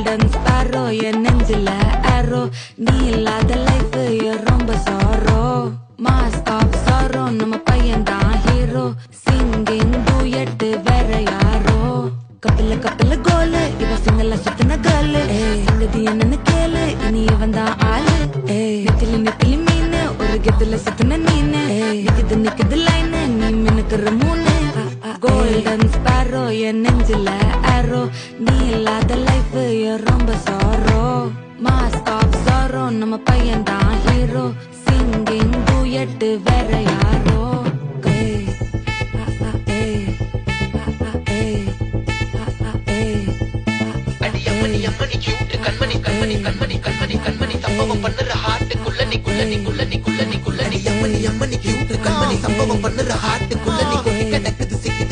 golden sparrow என் நெஞ்சில ஆரோ நீ இல்லாத லைஃப் ரொம்ப சாரோ மாஸ்க் ஆஃப் சாரோ நம்ம பையன் தான் ஹீரோ சிங்கிங் டூயட் வேற யாரோ கப்பல கப்பல கோலு இவ சிங்கல சுத்தின கேளு சங்கதி என்னன்னு கேளு இனி இவன் தான் ஆளு நெத்திலி நெத்திலி மீனு ஒரு கெத்துல சுத்தின நீனு நிக்குது லைனு நீ மினுக்குற மூணு கோல்டன் ஸ்பாரோ என் நெஞ்சில ஆரோ நீ இல்லாத லைஃப் ரொம்ப சாரோ மாஸ்க் ஆஃப் சாரோ நம்ம பையன் தான் ஹீரோ சிங்கிங் டூயட் வேற யாரோ கண்மணி கண்மணி கண்மணி கண்மணி கண்மணி சம்பவம் பண்ணுற ஹார்ட்டுக்குள்ள நீ குள்ள நீ குள்ள நீ குள்ள நீ குள்ள நீ அம்மனி அம்மனி கியூட் கண்மணி சம்பவம் பண்ணுற ஹார்ட்டுக்குள்ள நீ கொட்டி கிடக்குது சிக்கி